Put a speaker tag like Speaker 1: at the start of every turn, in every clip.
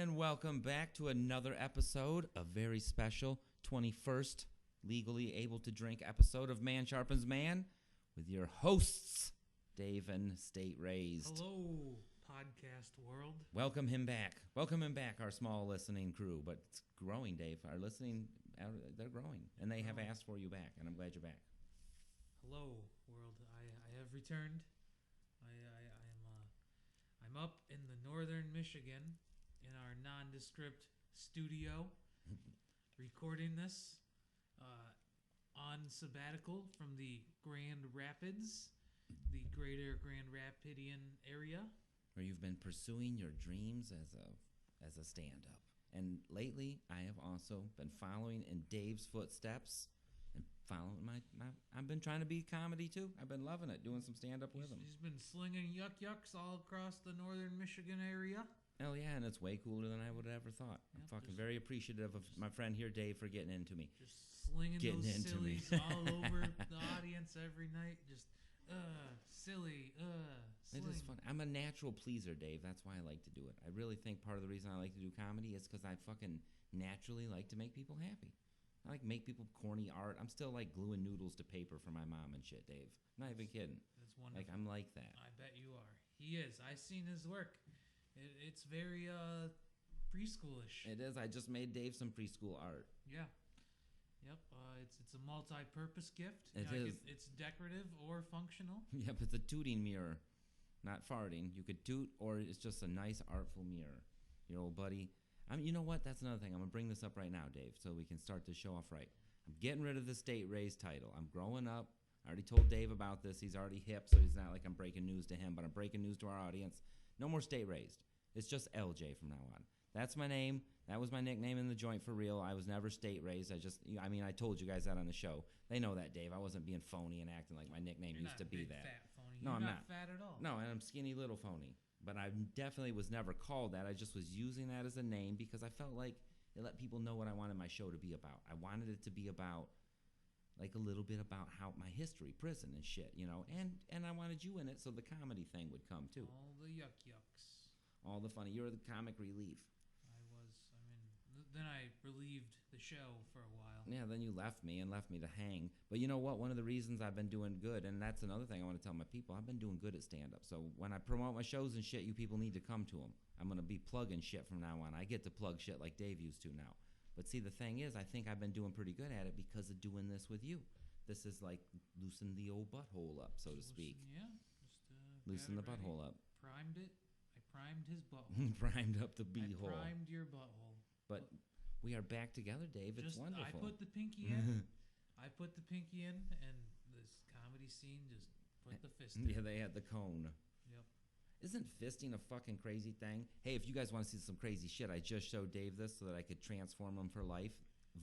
Speaker 1: And welcome back to another episode, a very special 21st legally able to drink episode of Man Sharpens Man with your hosts, Dave and State Raised.
Speaker 2: Hello, podcast world.
Speaker 1: Welcome him back. Welcome him back, our small listening crew. But it's growing, Dave. Our listening, they're growing. And they have asked for you back, and I'm glad you're back.
Speaker 2: Hello, world. I have returned. I'm up in the northern Michigan in our nondescript studio recording this on sabbatical from the Grand Rapids, the greater Grand Rapidian area.
Speaker 1: Where you've been pursuing your dreams as a stand-up. And lately, I have also been following in Dave's footsteps and following I've been trying to be comedy too. I've been loving it, doing some stand-up with him.
Speaker 2: He's been slinging yucks all across the northern Michigan area.
Speaker 1: Hell yeah, and it's way cooler than I would have ever thought. I'm fucking very appreciative of my friend here, Dave, for getting into me.
Speaker 2: Just slinging those sillies all over the audience every night. Just, silly, sling.
Speaker 1: It is fun. I'm a natural pleaser, Dave. That's why I like to do it. I really think part of the reason I like to do comedy is because I fucking naturally like to make people happy. I like make people corny art. I'm still like gluing noodles to paper for my mom and shit, Dave. I'm not even kidding.
Speaker 2: That's wonderful.
Speaker 1: Like, I'm like that.
Speaker 2: I bet you are. He is. I've seen his work. It's very preschoolish.
Speaker 1: It is. I just made Dave some preschool art.
Speaker 2: Yeah. Yep. It's a multi-purpose gift.
Speaker 1: It is.
Speaker 2: It's decorative or functional.
Speaker 1: Yep. It's a tooting mirror, not farting. You could toot, or it's just a nice artful mirror. Your old buddy. You know what? That's another thing. I'm gonna bring this up right now, Dave, so we can start the show off right. I'm getting rid of the State Raised title. I'm growing up. I already told Dave about this. He's already hip, so he's not like I'm breaking news to him, but I'm breaking news to our audience. No more State Raised. It's just LJ from now on. That's my name. That was my nickname in the joint for real. I was never State Raised. I told you guys that on the show. They know that, Dave. I wasn't being phony and acting like my nickname used to be that.
Speaker 2: Fat phony.
Speaker 1: No,
Speaker 2: You're
Speaker 1: I'm
Speaker 2: not fat at all.
Speaker 1: No, and I'm skinny little phony. But I definitely was never called that. I just was using that as a name because I felt like it let people know what I wanted my show to be about. I wanted it to be about, like, a little bit about how my history, prison and shit, you know. And I wanted you in it so the comedy thing would come, too.
Speaker 2: All the yucks.
Speaker 1: All the funny. You're the comic relief.
Speaker 2: Then I relieved the show for a while.
Speaker 1: Yeah, then you left me to hang. But you know what? One of the reasons I've been doing good, and that's another thing I want to tell my people, I've been doing good at stand-up. So when I promote my shows and shit, you people need to come to them. I'm going to be plugging shit from now on. I get to plug shit like Dave used to now. But see, the thing is, I think I've been doing pretty good at it because of doing this with you. This is like loosen the old butthole up, so to speak.
Speaker 2: Yeah.
Speaker 1: Loosen the butthole up.
Speaker 2: Primed it. I primed his butthole.
Speaker 1: Primed up the beehole.
Speaker 2: I primed your butthole.
Speaker 1: But we are back together, Dave. It's wonderful.
Speaker 2: I put the pinky in. And this comedy scene just put the fist in.
Speaker 1: Yeah, they had the cone.
Speaker 2: Yep.
Speaker 1: Isn't fisting a fucking crazy thing? Hey, if you guys want to see some crazy shit, I just showed Dave this so that I could transform him for life.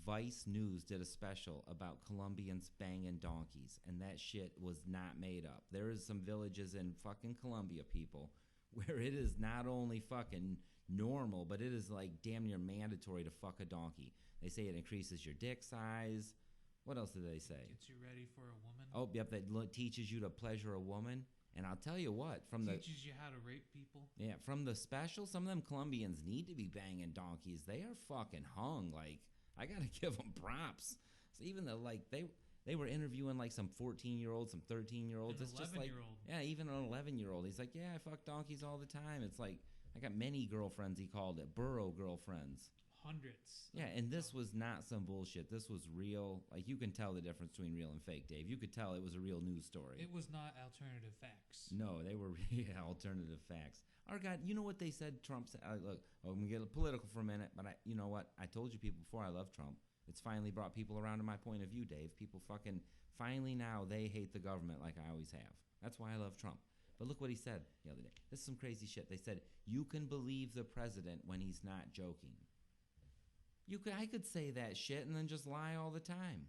Speaker 1: Vice News did a special about Colombians banging donkeys, and that shit was not made up. There is some villages in fucking Colombia, people, where it is not only fucking normal, but it is like damn near mandatory to fuck a donkey. They say it increases your dick size. What else did they say?
Speaker 2: Gets you ready for a woman.
Speaker 1: Oh, yep, that teaches you to pleasure a woman. And I'll tell you what,
Speaker 2: teaches you how to rape people.
Speaker 1: Yeah, from the special, some of them Colombians need to be banging donkeys. They are fucking hung. Like, I gotta give them props. So even though, like, they were interviewing like some 14-year-olds, some 13-year-olds.
Speaker 2: An
Speaker 1: it's just like, yeah, even an 11-year-old. He's like, yeah, I fuck donkeys all the time. It's like, I got many girlfriends, he called it, burro girlfriends.
Speaker 2: Hundreds.
Speaker 1: Yeah, and this was not some bullshit. This was real. Like, you can tell the difference between real and fake, Dave. You could tell it was a real news story.
Speaker 2: It was not alternative facts.
Speaker 1: No, they were alternative facts. Our God, you know what they said Trump said? Look, I'm going to get political for a minute, but you know what? I told you people before, I love Trump. It's finally brought people around to my point of view, Dave. People fucking, finally now, they hate the government like I always have. That's why I love Trump. But look what he said the other day. This is some crazy shit. They said, you can believe the president when he's not joking. I could say that shit and then just lie all the time.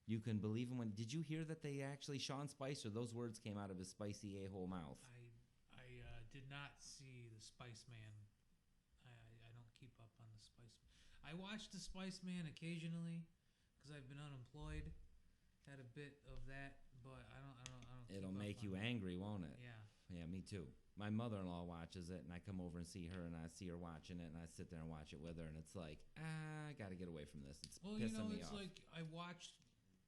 Speaker 1: You can believe him when... Did you hear that they actually... Sean Spicer, those words came out of his spicy a-hole mouth.
Speaker 2: I did not see the Spice Man. I don't keep up on the Spice Man. I watch the Spice Man occasionally because I've been unemployed. Had a bit of that, but I don't.
Speaker 1: It'll make you angry, won't it?
Speaker 2: Yeah.
Speaker 1: Yeah, me too. my mother-in-law watches it, and I come over and see her, and I see her watching it, and I sit there and watch it with her, and it's like, I got to get away from this. It's pissing me off.
Speaker 2: It's like I watched,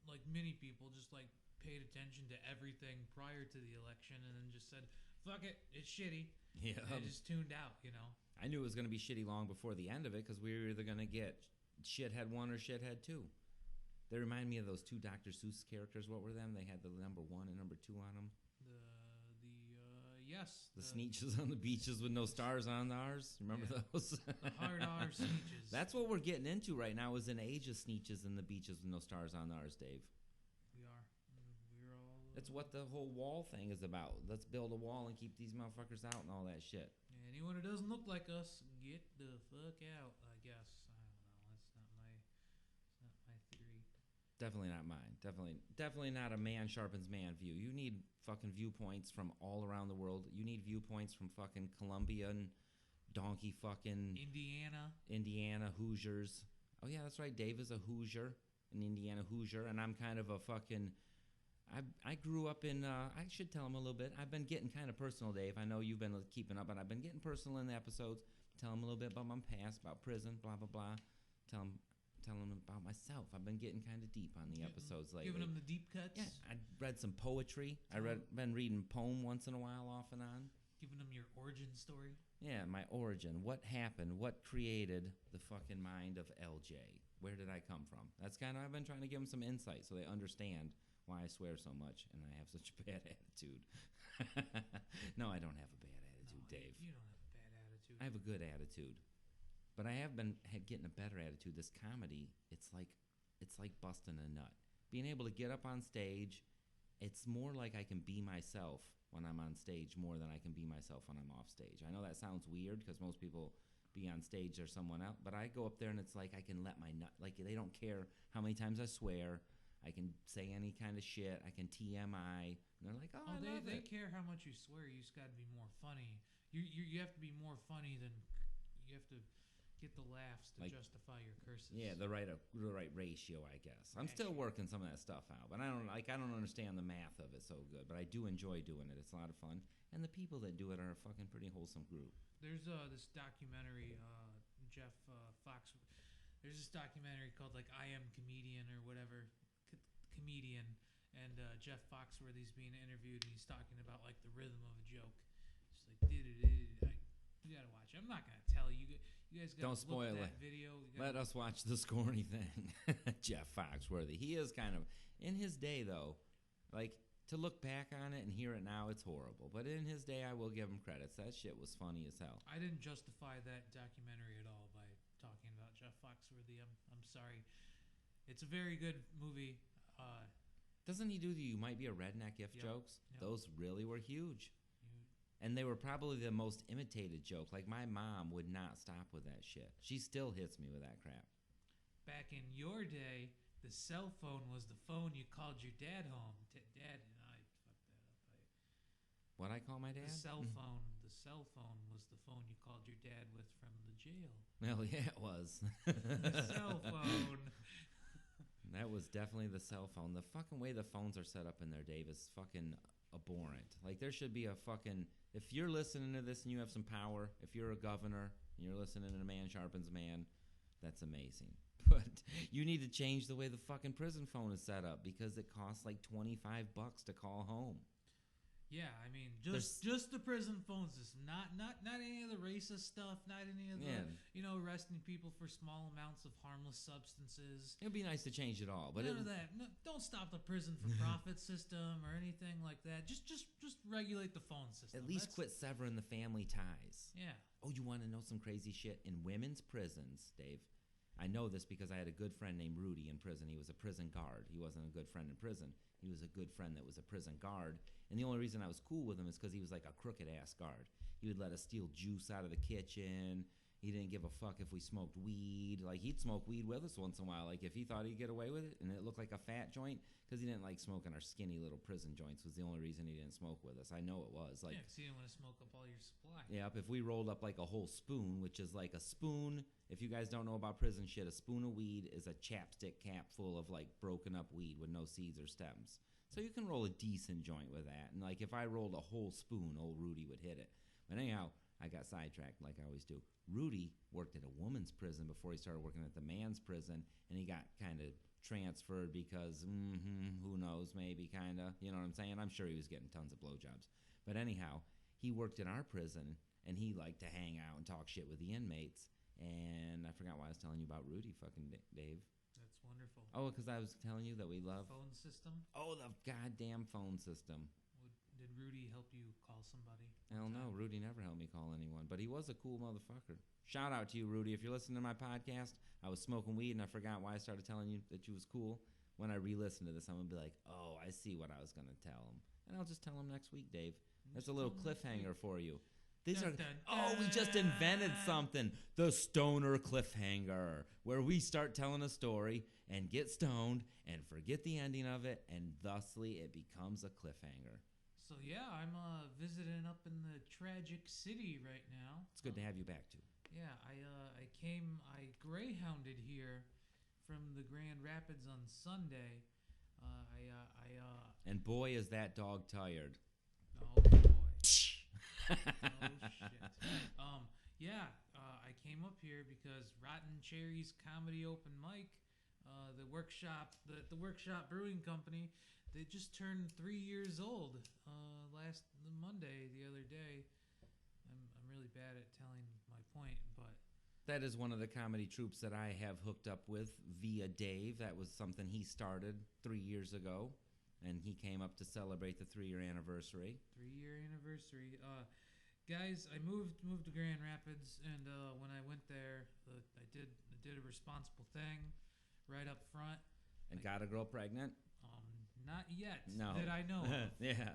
Speaker 2: like many people, just like paid attention to everything prior to the election, and then just said, "Fuck it, it's shitty."
Speaker 1: Yeah,
Speaker 2: and I just tuned out.
Speaker 1: I knew it was going to be shitty long before the end of it because we were either going to get Shithead 1 or Shithead 2. They remind me of those two Dr. Seuss characters. What were them? They had the number 1 and number 2 on them. The Sneetches on the beaches with no stars on ours. Remember those?
Speaker 2: The hard R Sneetches.
Speaker 1: That's what we're getting into right now is an age of Sneetches in the beaches with no stars on ours, Dave.
Speaker 2: We are. We're all...
Speaker 1: That's what the whole wall thing is about. Let's build a wall and keep these motherfuckers out and all that shit.
Speaker 2: Anyone who doesn't look like us, get the fuck out, I guess. I don't know. That's not my theory.
Speaker 1: Definitely not mine. Definitely not a man sharpens man view. You need fucking viewpoints from all around the world. You need viewpoints from fucking Colombian donkey fucking Indiana Hoosiers. Oh yeah, that's right. Dave is a Hoosier, an Indiana Hoosier, and I'm kind of a fucking. I grew up in. I should tell him a little bit. I've been getting kind of personal, Dave. I know you've been keeping up, but I've been getting personal in the episodes. Tell him a little bit about my past, about prison, blah blah blah. Tell him about myself. I've been getting kind of deep on the episodes lately.
Speaker 2: Giving him the deep cuts?
Speaker 1: Yeah, I read some poetry. Been reading poem once in a while off and on.
Speaker 2: Giving him your origin story?
Speaker 1: Yeah, my origin. What happened? What created the fucking mind of LJ? Where did I come from? That's kind of, I've been trying to give them some insight so they understand why I swear so much and I have such a bad attitude. No, I don't have a bad attitude, Dave.
Speaker 2: You don't have a bad attitude.
Speaker 1: I have a good attitude. But I have been getting a better attitude. This comedy, it's like busting a nut. Being able to get up on stage, it's more like I can be myself when I'm on stage more than I can be myself when I'm off stage. I know that sounds weird because most people be on stage or someone else, but I go up there and it's like I can let my nut, like they don't care how many times I swear. I can say any kind of shit. I can TMI. And they're like, oh, I love
Speaker 2: they
Speaker 1: it.
Speaker 2: care how much you swear. You just got to be more funny. You have to be more funny than you have to get the laughs to justify your curses.
Speaker 1: Yeah, the right ratio, I guess. I'm still working some of that stuff out, but I don't understand the math of it so good, but I do enjoy doing it. It's a lot of fun, and the people that do it are a fucking pretty wholesome group.
Speaker 2: There's this documentary, Jeff Fox. There's this documentary called like I Am Comedian or whatever, comedian, and Jeff Foxworthy's being interviewed, and he's talking about like the rhythm of a joke. Just like you gotta watch it. I'm not gonna tell you. You guys gotta
Speaker 1: don't spoil
Speaker 2: look at that
Speaker 1: it.
Speaker 2: Video.
Speaker 1: Let us watch the scorny thing. Jeff Foxworthy. He is kind of in his day though. Like to look back on it and hear it now, it's horrible. But in his day, I will give him credits. That shit was funny as hell.
Speaker 2: I didn't justify that documentary at all by talking about Jeff Foxworthy. I'm sorry. It's a very good movie.
Speaker 1: Doesn't he do the "you might be a redneck if" jokes? Yep. Those really were huge. And they were probably the most imitated joke. Like, my mom would not stop with that shit. She still hits me with that crap.
Speaker 2: Back in your day, the cell phone was the phone you called your dad home. Dad and I fucked that up.
Speaker 1: What I call my dad?
Speaker 2: The cell phone. The cell phone was the phone you called your dad with from the jail.
Speaker 1: Well, yeah, it was.
Speaker 2: The cell phone.
Speaker 1: That was definitely the cell phone. The fucking way the phones are set up in there, Dave, is fucking abhorrent. Like, there should be a fucking... If you're listening to this and you have some power, if you're a governor and you're listening to Man Sharpens Man, that's amazing. But you need to change the way the fucking prison phone is set up because it costs like $25 to call home.
Speaker 2: Yeah, I mean, just the prison phone system, not any of the racist stuff, not any of the arresting people for small amounts of harmless substances.
Speaker 1: It'd be nice to change it all, but
Speaker 2: none of that. No, don't stop the prison for profit system or anything like that. Just regulate the phone system.
Speaker 1: At least quit severing the family ties.
Speaker 2: Yeah.
Speaker 1: Oh, you want to know some crazy shit in women's prisons, Dave? I know this because I had a good friend named Rudy in prison. He was a prison guard. He wasn't a good friend in prison. He was a good friend that was a prison guard. And the only reason I was cool with him is because he was like a crooked-ass guard. He would let us steal juice out of the kitchen. He didn't give a fuck if we smoked weed. Like, he'd smoke weed with us once in a while. Like, if he thought he'd get away with it and it looked like a fat joint, because he didn't like smoking our skinny little prison joints was the only reason he didn't smoke with us. I know it was. Like,
Speaker 2: yeah, because he didn't want to smoke up all your supply.
Speaker 1: Yep, if we rolled up like a whole spoon, which is like a spoon, if you guys don't know about prison shit, a spoon of weed is a chapstick cap full of like broken up weed with no seeds or stems. So you can roll a decent joint with that. And like if I rolled a whole spoon, old Rudy would hit it. But anyhow, I got sidetracked like I always do. Rudy worked at a woman's prison before he started working at the man's prison, and he got kind of transferred because, who knows, maybe kind of, you know what I'm saying? I'm sure he was getting tons of blowjobs. But anyhow, he worked in our prison, and he liked to hang out and talk shit with the inmates. And I forgot why I was telling you about Rudy, fucking Dave.
Speaker 2: That's wonderful.
Speaker 1: Oh, because I was telling you that we love...
Speaker 2: Phone system?
Speaker 1: Oh, the goddamn phone system.
Speaker 2: Did Rudy help you call somebody?
Speaker 1: Hell no, Rudy never helped me call anyone, but he was a cool motherfucker. Shout out to you, Rudy. If you're listening to my podcast, I was smoking weed and I forgot why I started telling you that you was cool. When I re-listen to this, I'm going to be like, oh, I see what I was going to tell him. And I'll just tell him next week, Dave. That's a little cliffhanger for you. These are... Oh, we just invented something. The stoner cliffhanger, where we start telling a story and get stoned and forget the ending of it, and thusly it becomes a cliffhanger.
Speaker 2: So yeah, I'm visiting up in the tragic city right now.
Speaker 1: It's good to have you back too.
Speaker 2: Yeah, I greyhounded here from the Grand Rapids on Sunday.
Speaker 1: And boy, is that dog tired.
Speaker 2: Oh boy. Oh shit. I came up here because Rotten Cherries Comedy Open Mic, the workshop brewing company. They just turned 3 years old last Monday, the other day. I'm really bad at telling my point, but...
Speaker 1: That is one of the comedy troupes that I have hooked up with via Dave. That was something he started 3 years ago, and he came up to celebrate the 3-year anniversary.
Speaker 2: 3-year anniversary. Guys, I moved to Grand Rapids, and when I went there, I did a responsible thing right up front.
Speaker 1: And got a girl pregnant?
Speaker 2: Not yet.
Speaker 1: No.
Speaker 2: That I know of.
Speaker 1: Yeah.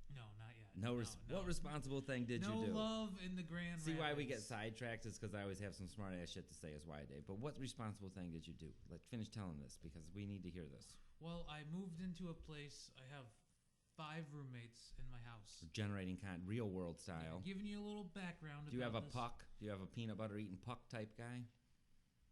Speaker 2: No, not yet.
Speaker 1: No. What responsible thing did you do?
Speaker 2: No love in the Grand Rapids.
Speaker 1: See why we get sidetracked is because I always have some smart ass shit to say is why, Dave. But what responsible thing did you do? Let's finish telling this because we need to hear this.
Speaker 2: Well, I moved into a place. I have 5 roommates in my house.
Speaker 1: We're generating real world style.
Speaker 2: Giving you a little background.
Speaker 1: Do you have a
Speaker 2: this.
Speaker 1: Puck? Do you have a peanut butter eating Puck type guy?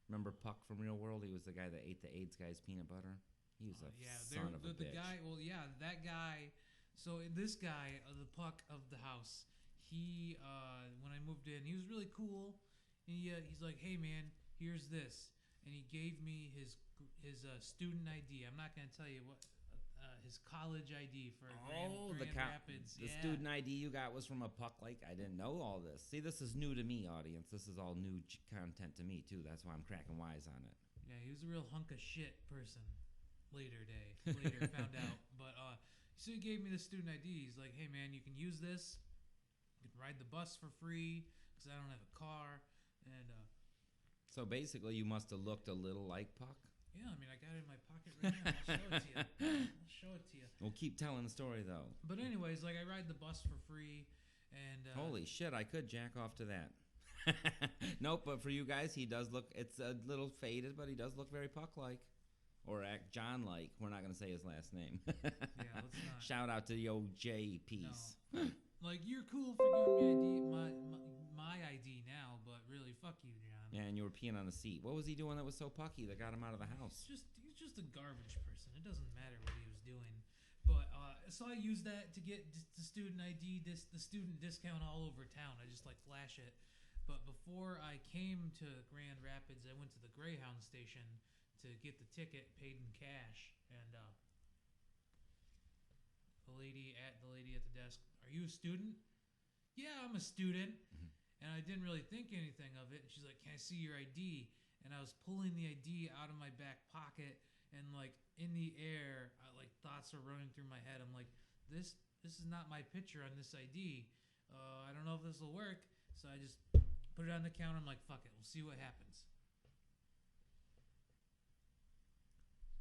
Speaker 1: Remember Puck from Real World? He was the guy that ate the AIDS guy's peanut butter. He was a son of a bitch.
Speaker 2: Guy, well, yeah, that guy. So this guy, the Puck of the house, he when I moved in, he was really cool. And he's like, hey man, here's this, and he gave me his student ID. I'm not gonna tell you what his college ID for Grand Rapids.
Speaker 1: The student ID you got was from a Puck. Like I didn't know all this. See, this is new to me, audience. This is all new content to me too. That's why I'm cracking wise on it.
Speaker 2: Yeah, he was a real hunk of shit person. Later found out, but so he gave me the student ID. He's like, hey man, you can use this, you can ride the bus for free because I don't have a car. And
Speaker 1: so basically you must have looked a little like Puck.
Speaker 2: Yeah, I mean, I got it in my pocket right now. I'll show it to you.
Speaker 1: We'll keep telling the story though.
Speaker 2: But anyways, like I ride the bus for free, and
Speaker 1: holy shit, I could jack off to that. Nope, but for you guys, he does look. It's a little faded, but he does look very Puck-like. Or act John-like. We're not going to say his last name.
Speaker 2: Yeah, let's not.
Speaker 1: Shout out to the OJ piece.
Speaker 2: No. Like, you're cool for giving me my ID now, but really, fuck you, John.
Speaker 1: Yeah, and you were peeing on the seat. What was he doing that was so pucky that got him out of the house?
Speaker 2: He's just a garbage person. It doesn't matter what he was doing. But, so I used that to get the student ID, the student discount all over town. I just, like, flash it. But before I came to Grand Rapids, I went to the Greyhound station to get the ticket paid in cash, and the lady at the desk, are you a student? Yeah, I'm a student. And I didn't really think anything of it, and she's like, can I see your ID? And I was pulling the ID out of my back pocket, and like in the air, thoughts are running through my head. I'm like, this is not my picture on this ID. I don't know if this will work. So I just put it on the counter. I'm like, fuck it, we'll see what happens.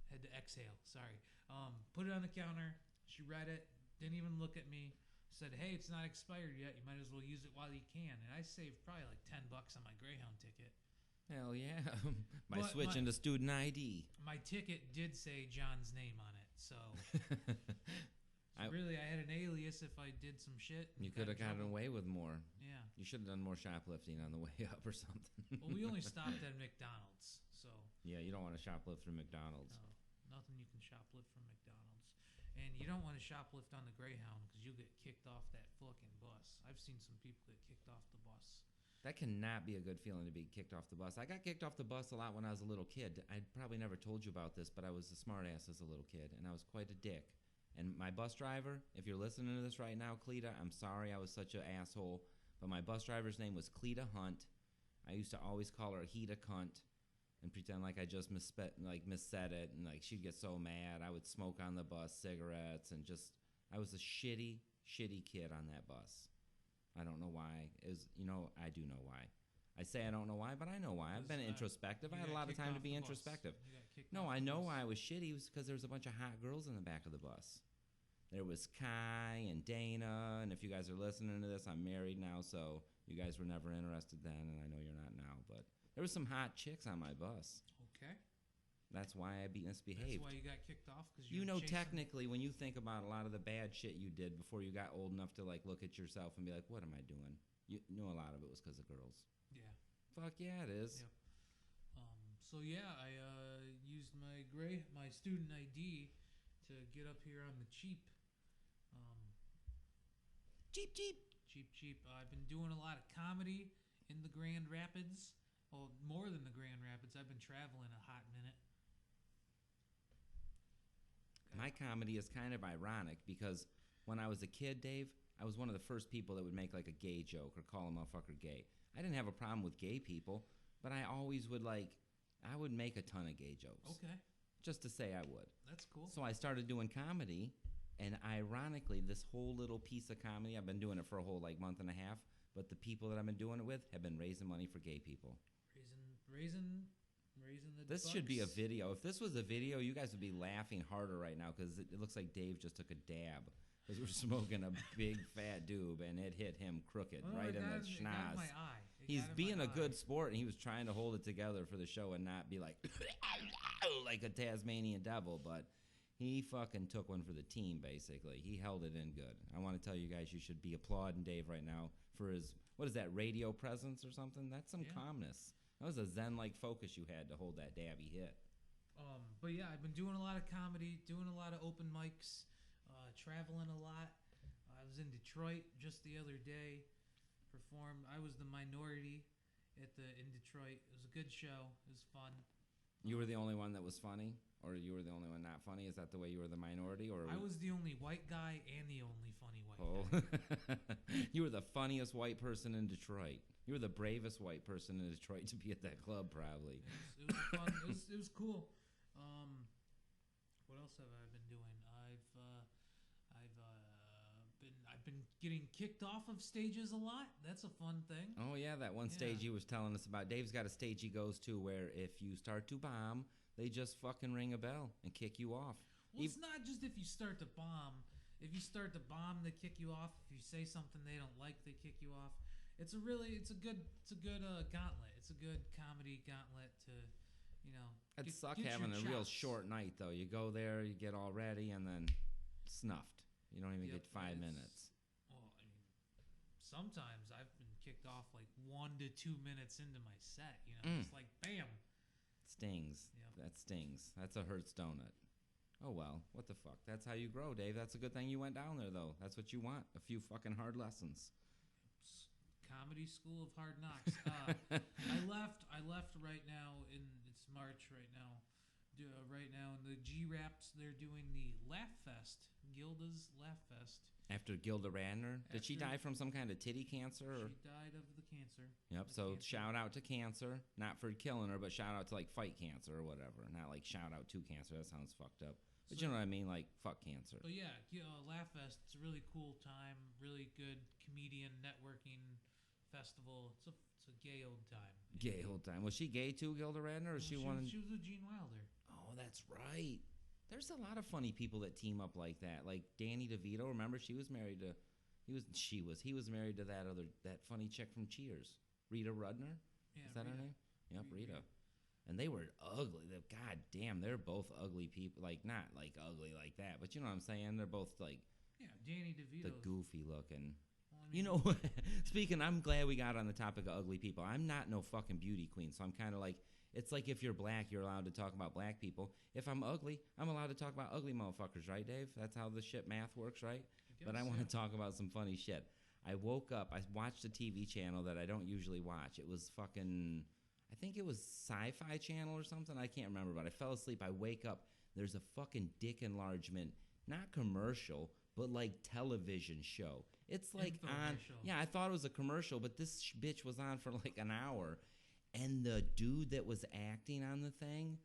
Speaker 2: Had to exhale, sorry. Put it on the counter. She read it, didn't even look at me. Said, hey, it's not expired yet. You might as well use it while you can. And I saved probably like $10 on my Greyhound ticket.
Speaker 1: Hell yeah. By switching to student ID.
Speaker 2: My ticket did say John's name on it. So, really, I had an alias if I did some shit.
Speaker 1: You could have gotten away with more.
Speaker 2: Yeah.
Speaker 1: You should have done more shoplifting on the way up or something.
Speaker 2: Well, we only stopped at McDonald's. So.
Speaker 1: Yeah, you don't want to shoplift from McDonald's.
Speaker 2: No, nothing you can shoplift from McDonald's. And you don't want to shoplift on the Greyhound because you'll get kicked off that fucking bus. I've seen some people get kicked off the bus.
Speaker 1: That cannot be a good feeling to be kicked off the bus. I got kicked off the bus a lot when I was a little kid. I probably never told you about this, but I was a smart ass as a little kid, and I was quite a dick. And my bus driver, if you're listening to this right now, Cleta, I'm sorry I was such an asshole, but my bus driver's name was Cleta Hunt. I used to always call her Heta Cunt and pretend like I just missaid it, and like she'd get so mad. I would smoke on the bus cigarettes, and just I was a shitty kid on that bus. I don't know why. I do know why. I say I don't know why, but I know why. I've been introspective. I had a lot of time to be introspective. No, I know why I was shitty. It was because there was a bunch of hot girls in the back of the bus. There was Kai and Dana, and if you guys are listening to this, I'm married now, so you guys were never interested then, and I know you're not now, but there was some hot chicks on my bus.
Speaker 2: Okay.
Speaker 1: That's why I misbehaved.
Speaker 2: That's why you got kicked off? Cause
Speaker 1: Technically, when you think about a lot of the bad shit you did before you got old enough to like look at yourself and be like, what am I doing? You know a lot of it was because of girls.
Speaker 2: Yeah.
Speaker 1: Fuck yeah, it is.
Speaker 2: Yep. So yeah, I used my student ID to get up here on the cheap. Cheap. I've been doing a lot of comedy in the Grand Rapids. Well, more than the Grand Rapids. I've been traveling a hot minute.
Speaker 1: My comedy is kind of ironic because when I was a kid, Dave, I was one of the first people that would make like a gay joke or call a motherfucker gay. I didn't have a problem with gay people, but I always would I would make a ton of gay jokes.
Speaker 2: Okay.
Speaker 1: Just to say I would.
Speaker 2: That's cool.
Speaker 1: So I started doing comedy, and ironically, this whole little piece of comedy, I've been doing it for a whole month and a half, but the people that I've been doing it with have been raising money for gay people.
Speaker 2: Raising the
Speaker 1: This
Speaker 2: bucks.
Speaker 1: should be a video. If this was a video, you guys would be laughing harder right now because it looks like Dave just took a dab because we're smoking a big fat doob, and it hit him crooked right in the schnoz.
Speaker 2: It got in my eye.
Speaker 1: He's being a good sport, and he was trying to hold it together for the show and not be like like a Tasmanian devil, but he fucking took one for the team, basically. He held it in good. I want to tell you guys you should be applauding Dave right now for his, what is that, radio presence or something? That's some calmness. That was a zen-like focus you had to hold that dab he hit.
Speaker 2: But yeah, I've been doing a lot of comedy, doing a lot of open mics, traveling a lot. I was in Detroit just the other day. Performed. I was the minority in Detroit. It was a good show. It was fun.
Speaker 1: You were the only one that was funny, or you were the only one not funny? Is that the way you were the minority, or
Speaker 2: I was the only white guy and the only funny white
Speaker 1: guy. You were the funniest white person in Detroit. You were the bravest white person in Detroit to be at that club, probably.
Speaker 2: It was fun. It was cool. What else have I been doing? I've been getting kicked off of stages a lot. That's a fun thing.
Speaker 1: Oh yeah, that one stage he was telling us about. Dave's got a stage he goes to where if you start to bomb, they just fucking ring a bell and kick you off.
Speaker 2: Well, it's not just if you start to bomb. If you start to bomb, they kick you off. If you say something they don't like, they kick you off. It's a good gauntlet. It's a good comedy gauntlet to,
Speaker 1: It'd suck having a real short night though. You go there, you get all ready, and then snuffed. You don't even get 5 minutes.
Speaker 2: Well, I mean, sometimes I've been kicked off 1 to 2 minutes into my set. It's like bam.
Speaker 1: Stings. Yep. That stings. That's a Hertz donut. Oh well, what the fuck? That's how you grow, Dave. That's a good thing you went down there though. That's what you want. A few fucking hard lessons.
Speaker 2: Comedy School of Hard Knocks. I left right now. It's March right now. Right now in the G-Raps, they're doing the Laugh Fest, Gilda's Laugh Fest.
Speaker 1: After Gilda Radner? Did she die from some kind of titty cancer? Or?
Speaker 2: She died of the cancer.
Speaker 1: Yep, so cancer. Shout out to cancer. Not for killing her, but shout out to fight cancer or whatever. Not shout out to cancer. That sounds fucked up. But you know what I mean? Fuck cancer.
Speaker 2: But yeah, Laugh Fest, it's a really cool time. Really good comedian networking festival. It's a gay old time.
Speaker 1: Gay old time. Was she gay too, Gilda Radner? Or she was
Speaker 2: with Gene Wilder.
Speaker 1: Oh, that's right. There's a lot of funny people that team up like that. Like Danny DeVito. Remember, he was married to that funny chick from Cheers, Rita Rudner.
Speaker 2: Yeah,
Speaker 1: is that
Speaker 2: Rita.
Speaker 1: her name? Yep, Rita. And they were ugly. God damn, they're both ugly people. Not ugly like that, but you know what I'm saying. They're both
Speaker 2: Danny DeVito.
Speaker 1: The goofy looking. Speaking, I'm glad we got on the topic of ugly people. I'm not no fucking beauty queen, so I'm kind of It's like if you're black, you're allowed to talk about black people. If I'm ugly, I'm allowed to talk about ugly motherfuckers, right, Dave? That's how the shit math works, right? But I want to talk about some funny shit. I woke up, I watched a TV channel that I don't usually watch. It was fucking, I think it was Sci-Fi Channel or something. I can't remember, but I fell asleep. I wake up, there's a fucking dick enlargement, not commercial, but like television show. It's like on, yeah, I thought it was a commercial, but this bitch was on for like an hour. And the dude that was acting on the thing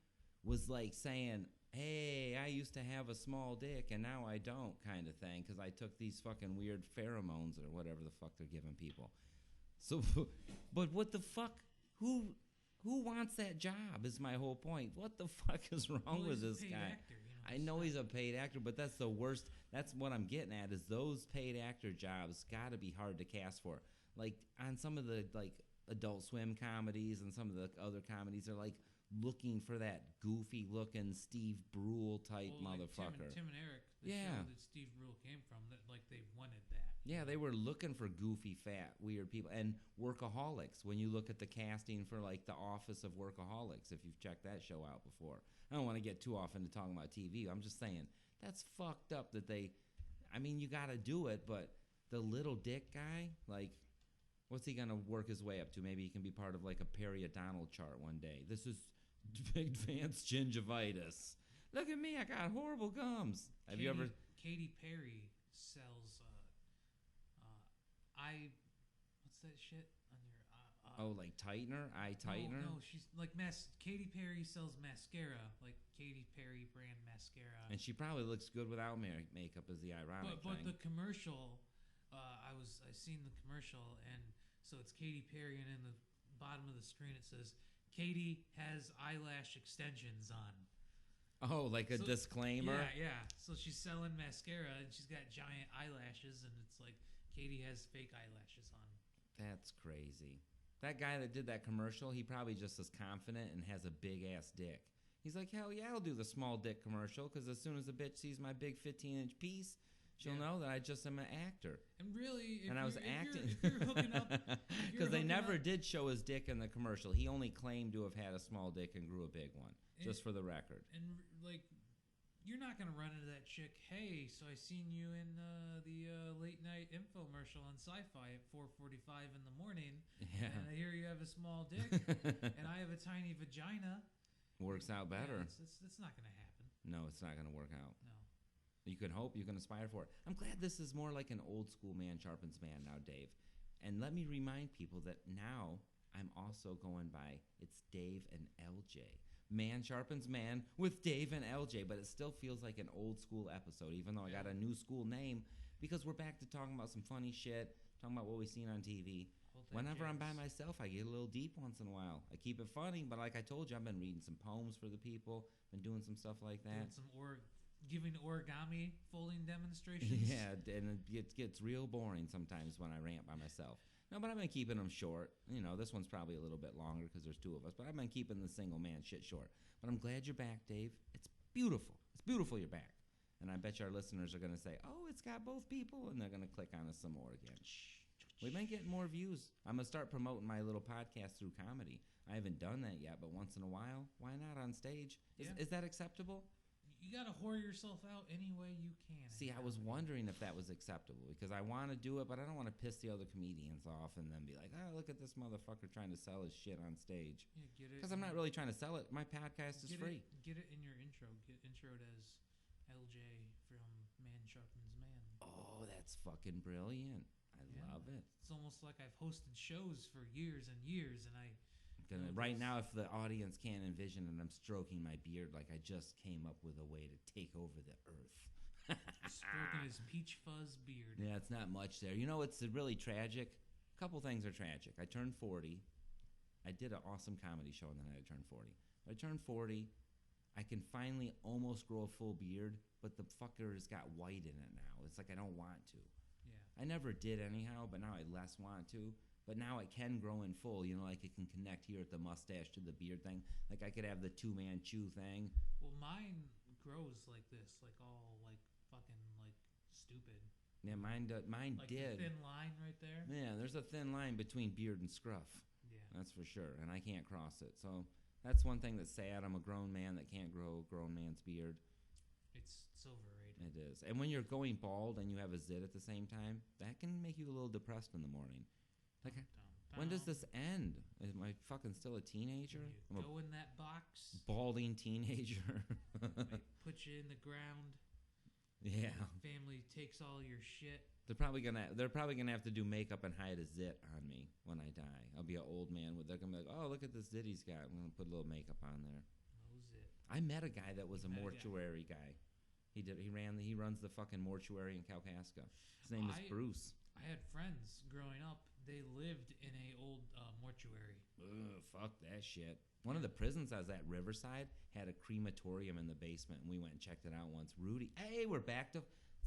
Speaker 1: was like saying, hey, I used to have a small dick and now I don't, kind of thing, because I took these fucking weird pheromones or whatever the fuck they're giving people. So, but what the fuck? Who wants that job is my whole point. What the fuck is wrong with this guy?
Speaker 2: Actor,
Speaker 1: I know he's a paid actor, but that's the worst. That's what I'm getting at, is those paid actor jobs got to be hard to cast for. Like on some of the like Adult Swim comedies and some of the other comedies are like looking for that goofy looking Steve Brule type motherfucker.
Speaker 2: Tim and Eric, the show that Steve Brule came from, that like they wanted that.
Speaker 1: Yeah, they were looking for goofy, fat, weird people. And Workaholics, when you look at the casting for like The Office of Workaholics, if you've checked that show out before. I don't want to get too off into talking about TV. I'm just saying that's fucked up that they, I mean, you got to do it, but the little dick guy, like, what's he going to work his way up to? Maybe he can be part of like a periodontal chart one day. This is advanced gingivitis. Look at me, I got horrible gums. Have you ever?
Speaker 2: Katy Perry sells what's that shit on your
Speaker 1: like tightener, eye tightener.
Speaker 2: No, she's like Katy Perry sells mascara, like Katy Perry brand mascara.
Speaker 1: And she probably looks good without makeup, is the ironic thing.
Speaker 2: But the commercial, I seen the commercial, and so it's Katy Perry, and in the bottom of the screen it says, Katy has eyelash extensions on.
Speaker 1: Oh, like a disclaimer?
Speaker 2: Yeah. So she's selling mascara, and she's got giant eyelashes, and it's like Katy has fake eyelashes on.
Speaker 1: That's crazy. That guy that did that commercial, he probably just is confident and has a big-ass dick. He's like, hell yeah, I'll do the small dick commercial, because as soon as a bitch sees my big 15-inch piece, she'll know that I just am an actor.
Speaker 2: And really,
Speaker 1: I was acting.
Speaker 2: If you're hooking up...
Speaker 1: Because they never did show his dick in the commercial. He only claimed to have had a small dick and grew a big one, just for the record.
Speaker 2: And, like, you're not going to run into that chick, hey, so I seen you in the late-night infomercial on Sci-Fi at 4:45 in the morning, and I hear you have a small dick, and I have a tiny vagina.
Speaker 1: Works out better.
Speaker 2: Yeah, it's not going to happen.
Speaker 1: No, it's not going to work out.
Speaker 2: No.
Speaker 1: You can hope, you can aspire for it. I'm glad this is more like an old school Man Sharpens Man now, Dave. And let me remind people that now I'm also going by, it's Dave and LJ. Man Sharpens Man with Dave and LJ, but it still feels like an old school episode, even though I got a new school name, because we're back to talking about some funny shit, talking about what we've seen on TV. Whenever I'm by myself, I get a little deep once in a while. I keep it funny, but like I told you, I've been reading some poems for the people, been doing some stuff like that.
Speaker 2: Giving origami folding demonstrations.
Speaker 1: Yeah, and it gets real boring sometimes when I rant by myself. No, but I've been keeping them short. You know, this one's probably a little bit longer because there's two of us, but I've been keeping the single man shit short. But I'm glad you're back, Dave. It's beautiful. It's beautiful you're back. And I bet you our listeners are going to say, oh, it's got both people, and they're going to click on us some more again. We've been getting more views. I'm going to start promoting my little podcast through comedy. I haven't done that yet, but once in a while, why not on stage? Is that acceptable?
Speaker 2: You got to whore yourself out any way you can.
Speaker 1: See, I was wondering if that was acceptable, because I want to do it, but I don't want to piss the other comedians off and then be like, oh, look at this motherfucker trying to sell his shit on stage.
Speaker 2: Yeah, get it.
Speaker 1: Because I'm not really trying to sell it. My podcast is free.
Speaker 2: Get it in your intro. Get introed as LJ from Man Sharpens Man.
Speaker 1: Oh, that's fucking brilliant. I love it.
Speaker 2: It's almost like I've hosted shows for years and years, and
Speaker 1: right now, if the audience can't envision it, I'm stroking my beard like I just came up with a way to take over the earth.
Speaker 2: Stroking his peach fuzz beard.
Speaker 1: Yeah, it's not much there. You know, it's really tragic. A couple things are tragic. I turned 40. I did an awesome comedy show on the night I turned 40. I turned 40. I can finally almost grow a full beard, but the fucker has got white in it now. It's like I don't want to.
Speaker 2: Yeah.
Speaker 1: I never did anyhow, but now I less want to. But now it can grow in full, you know, like it can connect here at the mustache to the beard thing. Like I could have the two-man chew thing.
Speaker 2: Well, mine grows like this, like all like fucking like stupid.
Speaker 1: Yeah, mine did.
Speaker 2: Like the thin line right there.
Speaker 1: Yeah, there's a thin line between beard and scruff.
Speaker 2: Yeah.
Speaker 1: That's for sure, and I can't cross it. So That's one thing that's sad. I'm a grown man that can't grow a grown man's beard.
Speaker 2: It's overrated.
Speaker 1: It is. And when you're going bald and you have a zit at the same time, that can make you a little depressed in the morning. Like, when does this end? Am I fucking still a teenager?
Speaker 2: When you go in that box.
Speaker 1: Balding teenager.
Speaker 2: They put you in the ground.
Speaker 1: Yeah.
Speaker 2: Family takes all your shit.
Speaker 1: They're probably gonna have to do makeup and hide a zit on me when I die. I'll be an old man with. They're gonna be like, oh, look at this zit he's got. I'm gonna put a little makeup on there.
Speaker 2: No zit.
Speaker 1: I met a guy that was a mortuary guy. He runs the fucking mortuary in Kalkaska. His name is Bruce.
Speaker 2: I had friends growing up. They lived in a old mortuary.
Speaker 1: Ugh, fuck that shit. One of the prisons I was at, Riverside, had a crematorium in the basement, and we went and checked it out once. Rudy, hey, we're back to.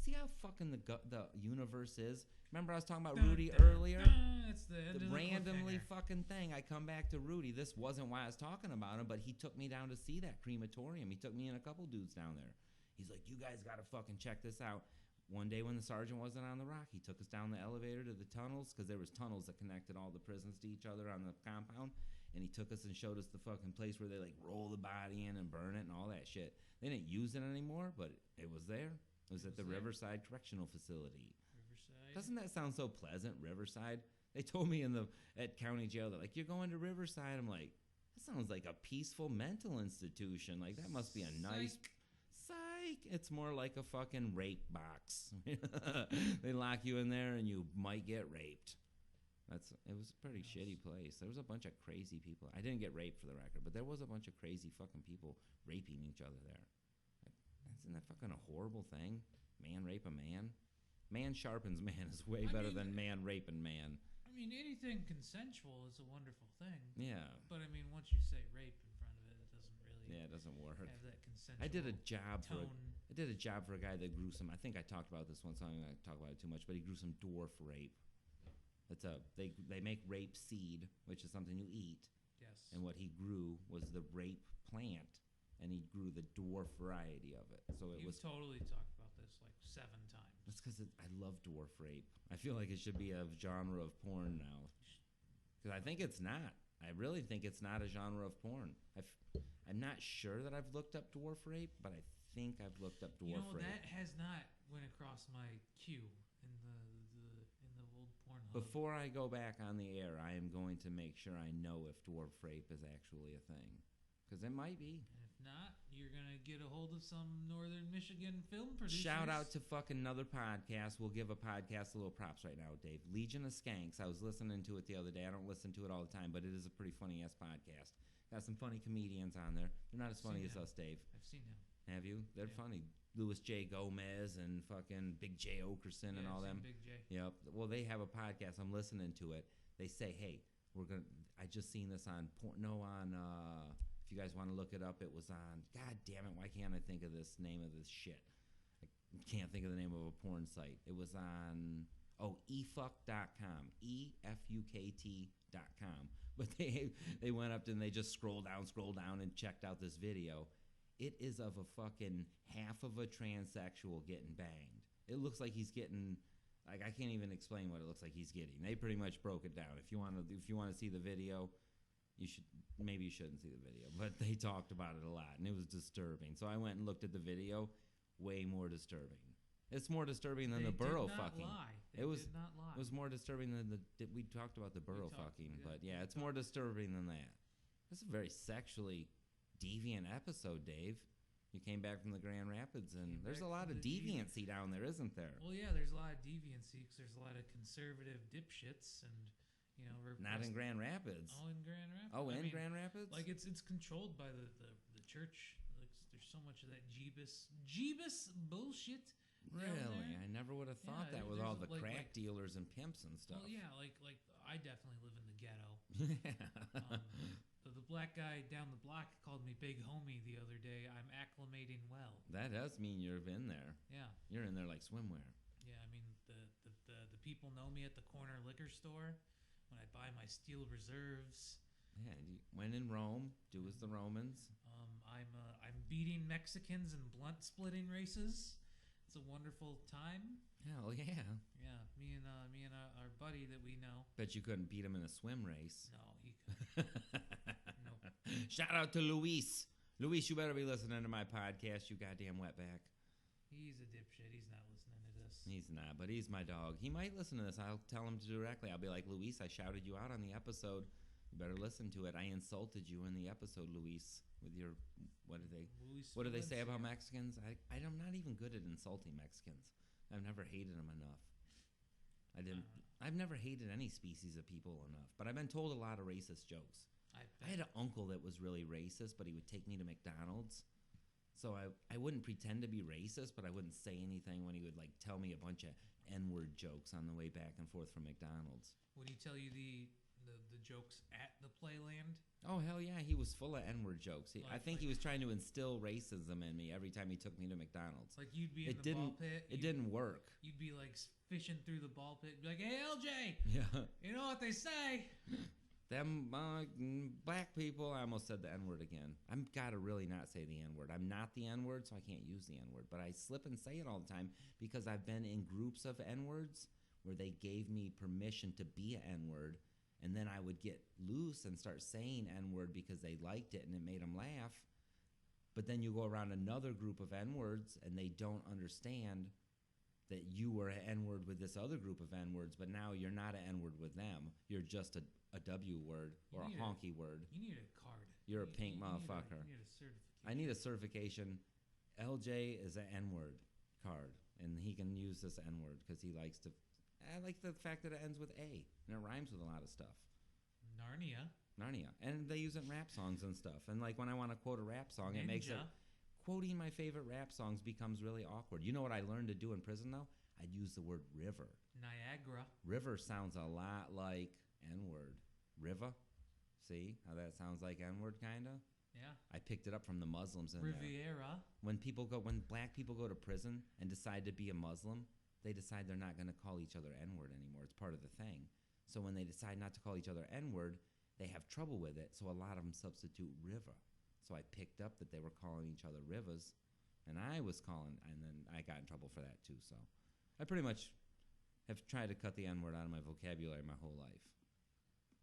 Speaker 1: See how fucking the universe is? Remember I was talking about Rudy earlier?
Speaker 2: It's the end of the
Speaker 1: randomly fucking thing. I come back to Rudy. This wasn't why I was talking about him, but he took me down to see that crematorium. He took me and a couple dudes down there. He's like, you guys got to fucking check this out. One day when the sergeant wasn't on the rock, he took us down the elevator to the tunnels, because there was tunnels that connected all the prisons to each other on the compound. And he took us and showed us the fucking place where they like roll the body in and burn it and all that shit. They didn't use it anymore, but it was there. It was at the Riverside Correctional Facility.
Speaker 2: Riverside.
Speaker 1: Doesn't that sound so pleasant, Riverside? They told me at county jail, they're like, you're going to Riverside. I'm like, that sounds like a peaceful mental institution. Like, that must be a nice... Psych! It's more like a fucking rape box. They lock you in there and you might get raped. It was a pretty shitty place. There was a bunch of crazy people. I didn't get raped for the record, but there was a bunch of crazy fucking people raping each other there. Isn't that fucking a horrible thing? Man rape a man? Man sharpens man is way better than man raping man.
Speaker 2: I mean, anything consensual is a wonderful thing.
Speaker 1: Yeah.
Speaker 2: But I mean, once you say rape in front of it, it doesn't really.
Speaker 1: Yeah, it doesn't work.
Speaker 2: Have that consensual.
Speaker 1: I did a job
Speaker 2: tone.
Speaker 1: for a guy that grew some. I think I talked about this once. I'm not gonna talk about it too much, but he grew some dwarf rape. They make rape seed, which is something you eat.
Speaker 2: Yes.
Speaker 1: And what he grew was the rape plant. And he grew the dwarf variety of it. So it was
Speaker 2: totally talked about this like 7 times.
Speaker 1: That's because I love dwarf rape. I feel like it should be a genre of porn now. Because I think it's not. I really think it's not a genre of porn. I'm not sure that I've looked up dwarf rape, but I think I've looked up dwarf rape.
Speaker 2: That has not went across my queue in the old porn hub.
Speaker 1: Before I go back on the air, I am going to make sure I know if dwarf rape is actually a thing. Because it might be.
Speaker 2: Not, you're gonna get a hold of some Northern Michigan film producers.
Speaker 1: Shout out to fucking another podcast. We'll give a podcast a little props right now, Dave. Legion of Skanks. I was listening to it the other day. I don't listen to it all the time, but it is a pretty funny ass podcast. Got some funny comedians on there. They're not as funny as us, Dave.
Speaker 2: I've seen him.
Speaker 1: Have you? They're funny. Louis J. Gomez and fucking Big J. Okerson and all them.
Speaker 2: Big J.
Speaker 1: Yep. Well, they have a podcast. I'm listening to it. They say, hey, I just seen this on if you guys want to look it up, it was on, God damn it, why can't I think of this name of this shit? I can't think of the name of a porn site. It was on, efukt.com, EFUKT.com. But they went up and they just scrolled down and checked out this video. It is of a fucking half of a transsexual getting banged. It looks like he's getting, like, I can't even explain what it looks like he's getting. They pretty much broke it down. If you want to see the video, you shouldn't see the video, but they talked about it a lot, and it was disturbing. So I went and looked at the video. Way more disturbing. It's more disturbing than the burrow fucking.
Speaker 2: They did not lie.
Speaker 1: It was more disturbing than we talked about the burrow fucking, but yeah, it's more disturbing than that. It's a very sexually deviant episode, Dave. You came back from the Grand Rapids, and there's a lot of deviancy down there, isn't there?
Speaker 2: Well, yeah, there's a lot of deviancy because there's a lot of conservative dipshits and.
Speaker 1: Not in Grand Rapids.
Speaker 2: Oh, in Grand Rapids.
Speaker 1: Oh, Grand Rapids.
Speaker 2: Like it's controlled by the church. Like there's so much of that Jeebus bullshit.
Speaker 1: Really, I never would have thought that with all the crack dealers and pimps and stuff.
Speaker 2: Well, yeah, like I definitely live in the ghetto.
Speaker 1: Yeah.
Speaker 2: The black guy down the block called me big homie the other day. I'm acclimating well.
Speaker 1: That does mean you've been there.
Speaker 2: Yeah.
Speaker 1: You're in there like swimwear.
Speaker 2: Yeah, I mean the people know me at the corner liquor store. When I buy my steel reserves.
Speaker 1: Yeah, when in Rome, do as the Romans.
Speaker 2: I'm beating Mexicans in blunt splitting races. It's a wonderful time.
Speaker 1: Hell yeah.
Speaker 2: Yeah, me and our buddy that we know.
Speaker 1: Bet you couldn't beat him in a swim race.
Speaker 2: No, he couldn't. Nope.
Speaker 1: Shout out to Luis. Luis, you better be listening to my podcast, you goddamn wetback.
Speaker 2: He's a dipshit. He's not listening to this.
Speaker 1: He's not, but he's my dog. He might listen to this. I'll tell him directly. I'll be like, Luis, I shouted you out on the episode. You better listen to it. I insulted you in the episode, Luis, with your what do they say about Mexicans? I'm not even good at insulting Mexicans. I've never hated them enough. I've never hated any species of people enough, but I've been told a lot of racist jokes. I had an uncle that was really racist, but he would take me to McDonald's. So I wouldn't pretend to be racist, but I wouldn't say anything when he would like tell me a bunch of N-word jokes on the way back and forth from McDonald's.
Speaker 2: Would he tell you the jokes at the playland?
Speaker 1: Oh, hell yeah. He was full of N-word jokes. I think he was trying to instill racism in me every time he took me to McDonald's.
Speaker 2: Like you'd be in the ball pit.
Speaker 1: It didn't work.
Speaker 2: You'd be like fishing through the ball pit. Be like, hey, LJ.
Speaker 1: Yeah.
Speaker 2: You know what they say?
Speaker 1: Them black people, I almost said the N-word again. I've got to really not say the N-word. I'm not the N-word, so I can't use the N-word. But I slip and say it all the time because I've been in groups of N-words where they gave me permission to be an N-word. And then I would get loose and start saying N-word because they liked it and it made them laugh. But then you go around another group of N-words and they don't understand that you were an N-word with this other group of N-words, but now you're not an N-word with them. You're just a W word or a honky word.
Speaker 2: You need a card.
Speaker 1: You're a pink motherfucker.
Speaker 2: You need a certification.
Speaker 1: I need a certification. LJ is an N-word card, and he can use this N-word because he likes to. I like the fact that it ends with A, and it rhymes with a lot of stuff. Narnia. And they use it in rap songs and stuff. And like when I want to quote a rap song,
Speaker 2: Ninja.
Speaker 1: It makes it. Quoting my favorite rap songs becomes really awkward. You know what I learned to do in prison, though? I'd use the word river.
Speaker 2: Niagara.
Speaker 1: River sounds a lot like N-word. River? See how that sounds like N-word, kind of?
Speaker 2: Yeah.
Speaker 1: I picked it up from the Muslims in
Speaker 2: Riviera.
Speaker 1: there. When black people go to prison and decide to be a Muslim, they decide they're not going to call each other N-word anymore. It's part of the thing. So when they decide not to call each other N-word, they have trouble with it. So a lot of them substitute river. So I picked up that they were calling each other rivers, and I was calling, and then I got in trouble for that too. So I pretty much have tried to cut the N-word out of my vocabulary my whole life.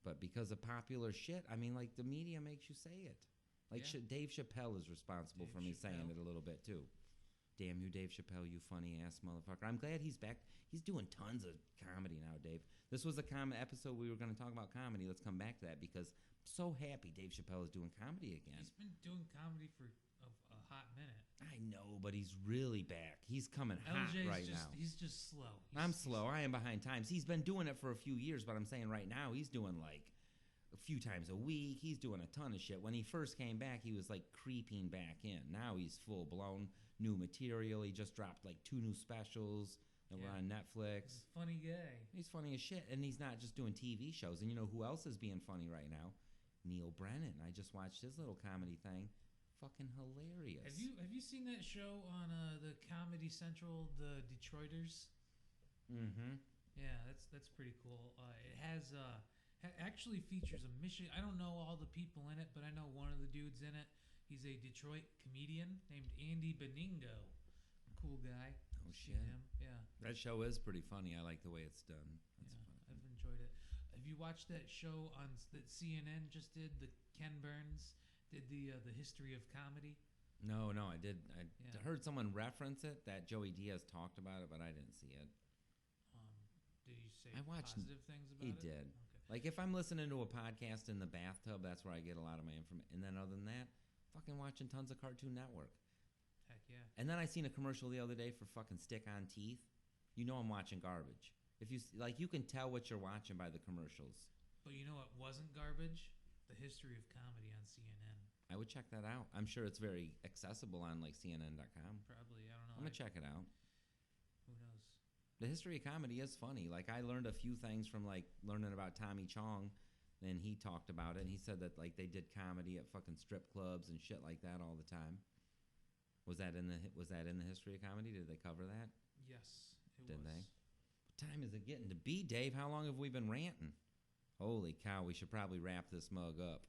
Speaker 1: But because of popular shit, I mean, like the media makes you say it. Like Dave Chappelle is responsible for me saying it a little bit too. Damn you, Dave Chappelle, you funny ass motherfucker. I'm glad he's back. He's doing tons of comedy now, Dave. This was a episode we were going to talk about comedy. Let's come back to that because I'm so happy Dave Chappelle is doing comedy again.
Speaker 2: He's been doing comedy for a hot minute.
Speaker 1: I know, but he's really back. He's coming hot right now.
Speaker 2: He's just slow.
Speaker 1: I'm slow. I am behind times. He's been doing it for a few years, but I'm saying right now he's doing like a few times a week. He's doing a ton of shit. When he first came back, he was like creeping back in. Now he's full blown new material. He just dropped like 2 new specials that were on Netflix.
Speaker 2: He's a funny guy.
Speaker 1: He's funny as shit, and he's not just doing TV shows. And you know who else is being funny right now? Neil Brennan. I just watched his little comedy thing. Fucking hilarious.
Speaker 2: Have you seen that show on the Comedy Central, the Detroiters?
Speaker 1: Mm-hmm.
Speaker 2: Yeah, that's pretty cool. It has actually features a Michigan. I don't know all the people in it, but I know one of the dudes in it. He's a Detroit comedian named Andy Beningo. Cool guy.
Speaker 1: Oh shit.
Speaker 2: Him. Yeah.
Speaker 1: That show is pretty funny. I like the way it's done. That's funny.
Speaker 2: I've enjoyed it. Have you watched that show that CNN just did? The Ken Burns did the history of comedy.
Speaker 1: No, I did. I heard someone reference it. That Joey Diaz talked about it, but I didn't see it.
Speaker 2: Did he say
Speaker 1: positive
Speaker 2: things about
Speaker 1: it? He
Speaker 2: it?
Speaker 1: did.
Speaker 2: Okay.
Speaker 1: Like if I'm listening to a podcast in the bathtub, that's where I get a lot of my information. And then other than that, fucking watching tons of Cartoon Network.
Speaker 2: Heck yeah.
Speaker 1: And then I seen a commercial the other day for fucking stick-on teeth. You know I'm watching garbage. If you like, you can tell what you're watching by the commercials.
Speaker 2: But you know what wasn't garbage? The history of comedy on CNN.
Speaker 1: I would check that out. I'm sure it's very accessible on like CNN.com.
Speaker 2: Probably, I don't know.
Speaker 1: I'm gonna check it out.
Speaker 2: Who knows?
Speaker 1: The history of comedy is funny. Like I learned a few things from like learning about Tommy Chong. Then he talked about it, and he said that like they did comedy at fucking strip clubs and shit like that all the time. Was that in the history of comedy? Did they cover that?
Speaker 2: Yes,
Speaker 1: Did they? What time is it getting to be, Dave? How long have we been ranting? Holy cow, we should probably wrap this mug up.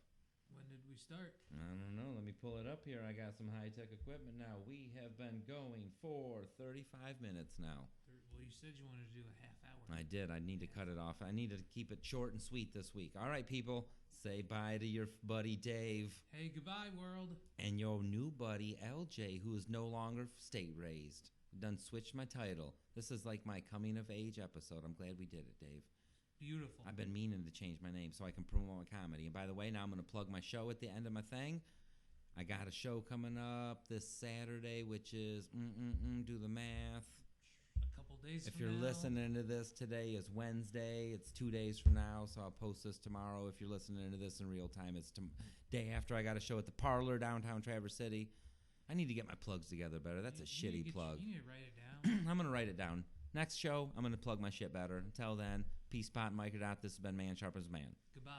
Speaker 2: When did we start?
Speaker 1: I don't know. Let me pull it up here. I got some high-tech equipment now. We have been going for 35 minutes now.
Speaker 2: Well, you said you wanted to do a half hour.
Speaker 1: I did. I need to cut it off. I need to keep it short and sweet this week. All right, people. Say bye to your buddy Dave
Speaker 2: Hey, goodbye, world.
Speaker 1: and your new buddy LJ, who is no longer state raised. Done switched my title. This is like my coming of age episode. I'm glad we did it, Dave.
Speaker 2: Beautiful.
Speaker 1: I've been meaning to change my name so I can promote my comedy. And by the way, now I'm going to plug my show at the end of my thing. I got a show coming up this Saturday, which is do the math.
Speaker 2: A couple days
Speaker 1: If
Speaker 2: from
Speaker 1: you're
Speaker 2: now.
Speaker 1: listening to this today, is Wednesday. It's 2 days from now, so I'll post this tomorrow. If you're listening to this in real time, it's day after. I got a show at the Parlor downtown Traverse City. I need to get my plugs together better. That's a shitty plug.
Speaker 2: You need to write it down.
Speaker 1: I'm going to write it down. Next show, I'm going to plug my shit better. Until then, peace, pot, and microdot. This has been Man Sharpens Man.
Speaker 2: Goodbye.